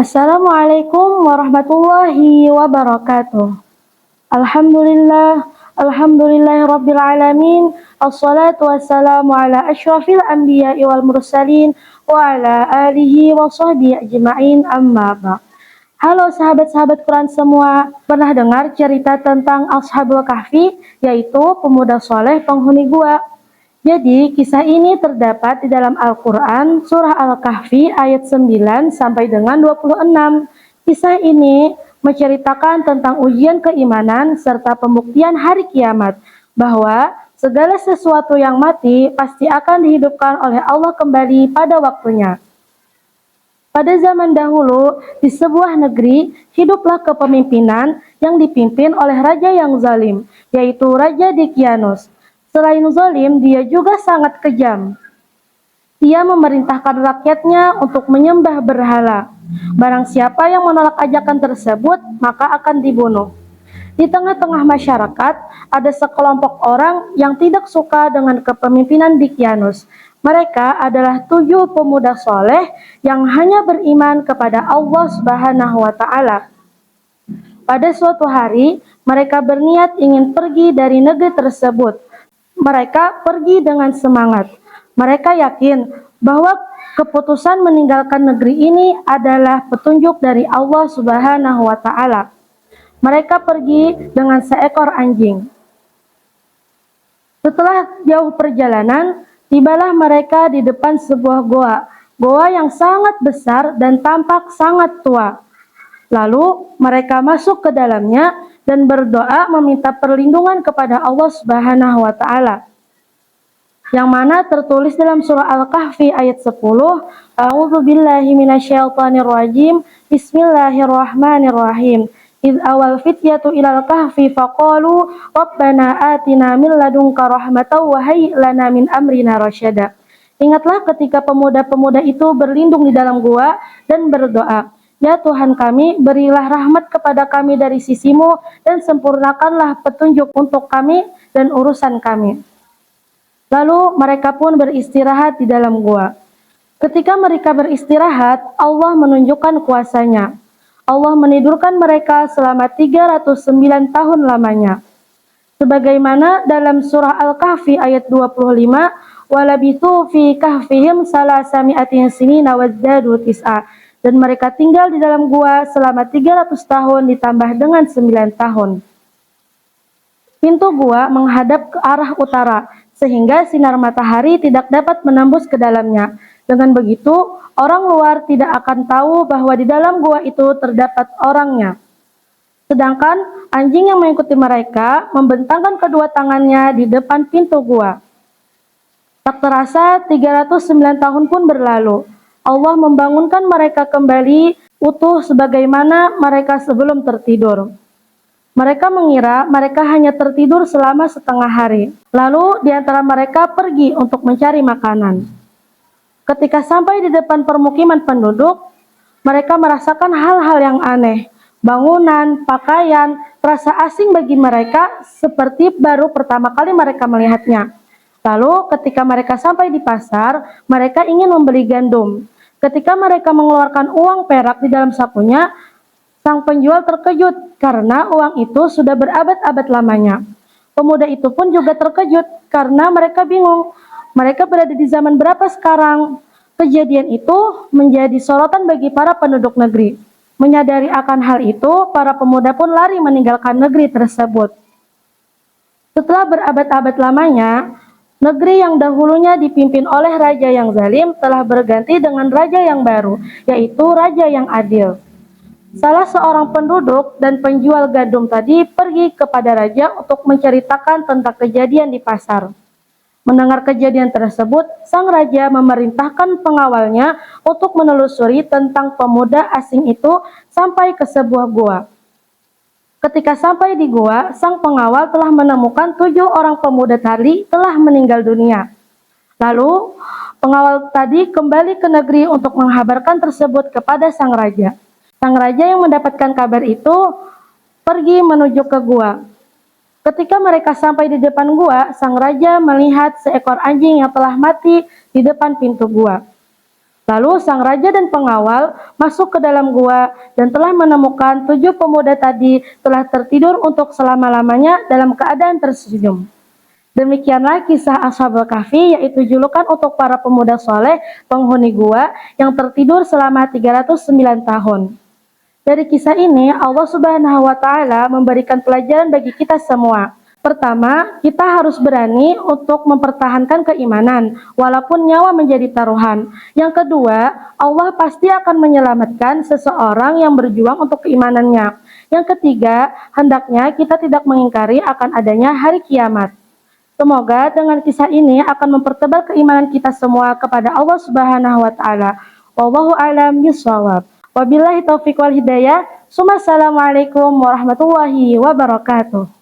Assalamualaikum warahmatullahi wabarakatuh. Alhamdulillah, alhamdulillahirabbil alamin. Assalatu wassalamu ala asyrafil anbiya'i wal mursalin wa ala alihi wa sahbihi ajma'in, amma ba'd. Halo sahabat-sahabat Quran semua, pernah dengar cerita tentang Ashabul Kahfi, yaitu pemuda soleh penghuni gua? Jadi, kisah ini terdapat di dalam Al-Quran, surah Al-Kahfi ayat 9 sampai dengan 26. Kisah ini menceritakan tentang ujian keimanan serta pembuktian hari kiamat, bahwa segala sesuatu yang mati pasti akan dihidupkan oleh Allah kembali pada waktunya. Pada zaman dahulu, di sebuah negeri, hiduplah kepemimpinan yang dipimpin oleh raja yang zalim, yaitu Raja Dicyanus. Selain zalim, dia juga sangat kejam. Dia memerintahkan rakyatnya untuk menyembah berhala. Barang siapa yang menolak ajakan tersebut, maka akan dibunuh. Di tengah-tengah masyarakat, ada sekelompok orang yang tidak suka dengan kepemimpinan Dicyanus. Mereka adalah 7 pemuda soleh yang hanya beriman kepada Allah Subhanahu wa Ta'ala. Pada suatu hari, mereka berniat ingin pergi dari negeri tersebut. Mereka pergi dengan semangat. Mereka yakin bahwa keputusan meninggalkan negeri ini adalah petunjuk dari Allah Subhanahu wa Ta'ala. Mereka pergi dengan seekor anjing. Setelah jauh perjalanan, tibalah mereka di depan sebuah goa. Goa yang sangat besar dan tampak sangat tua. Lalu mereka masuk ke dalamnya dan berdoa meminta perlindungan kepada Allah Subhanahu wa Ta'ala. Yang mana tertulis dalam surah Al-Kahfi ayat 10, A'udzu billahi minasyaitonir rajim. Bismillahirrahmanirrahim. Idz awal fityatu ilal kahfi faqalu rabbana atina min ladunka rahmatan wa hayyi lana min amrina rasyada. Ingatlah ketika pemuda-pemuda itu berlindung di dalam gua dan berdoa, ya Tuhan kami, berilah rahmat kepada kami dari sisimu dan sempurnakanlah petunjuk untuk kami dan urusan kami. Lalu mereka pun beristirahat di dalam gua. Ketika mereka beristirahat, Allah menunjukkan kuasanya. Allah menidurkan mereka selama 309 tahun lamanya. Sebagaimana dalam surah Al-Kahfi ayat 25, walabithu fi kahfihim salasami'atin sinina wazdadu tis'a. Dan mereka tinggal di dalam gua selama 300 tahun ditambah dengan 9 tahun. Pintu gua menghadap ke arah utara, sehingga sinar matahari tidak dapat menembus ke dalamnya. Dengan begitu, orang luar tidak akan tahu bahwa di dalam gua itu terdapat orangnya. Sedangkan anjing yang mengikuti mereka membentangkan kedua tangannya di depan pintu gua. Tak terasa 309 tahun pun berlalu. Allah membangunkan mereka kembali utuh sebagaimana mereka sebelum tertidur. Mereka mengira mereka hanya tertidur selama setengah hari. Lalu di antara mereka pergi untuk mencari makanan. Ketika sampai di depan permukiman penduduk, mereka merasakan hal-hal yang aneh. Bangunan, pakaian, terasa asing bagi mereka seperti baru pertama kali mereka melihatnya. Lalu ketika mereka sampai di pasar, mereka ingin membeli gandum. Ketika mereka mengeluarkan uang perak di dalam sakunya, sang penjual terkejut karena uang itu sudah berabad-abad lamanya. Pemuda itu pun juga terkejut karena mereka bingung. Mereka berada di zaman berapa sekarang? Kejadian itu menjadi sorotan bagi para penduduk negeri. Menyadari akan hal itu, para pemuda pun lari meninggalkan negeri tersebut. Setelah berabad-abad lamanya, negeri yang dahulunya dipimpin oleh raja yang zalim telah berganti dengan raja yang baru, yaitu raja yang adil. Salah seorang penduduk dan penjual gandum tadi pergi kepada raja untuk menceritakan tentang kejadian di pasar. Mendengar kejadian tersebut, sang raja memerintahkan pengawalnya untuk menelusuri tentang pemuda asing itu sampai ke sebuah gua. Ketika sampai di gua, sang pengawal telah menemukan 7 orang pemuda tadi telah meninggal dunia. Lalu, pengawal tadi kembali ke negeri untuk menghabarkan tersebut kepada sang raja. Sang raja yang mendapatkan kabar itu pergi menuju ke gua. Ketika mereka sampai di depan gua, sang raja melihat seekor anjing yang telah mati di depan pintu gua. Lalu sang raja dan pengawal masuk ke dalam gua dan telah menemukan 7 pemuda tadi telah tertidur untuk selama-lamanya dalam keadaan tersenyum. Demikianlah kisah Ashabul Kahfi, yaitu julukan untuk para pemuda soleh penghuni gua yang tertidur selama 309 tahun. Dari kisah ini, Allah Subhanahu wa Ta'ala memberikan pelajaran bagi kita semua. Pertama, kita harus berani untuk mempertahankan keimanan, walaupun nyawa menjadi taruhan. Yang kedua, Allah pasti akan menyelamatkan seseorang yang berjuang untuk keimanannya. Yang ketiga, hendaknya kita tidak mengingkari akan adanya hari kiamat. Semoga dengan kisah ini akan mempertebal keimanan kita semua kepada Allah Subhanahu wa Ta'ala. Wallahu a'lam bishawab. Wabillahi taufiq wal hidayah. Assalamualaikum warahmatullahi wabarakatuh.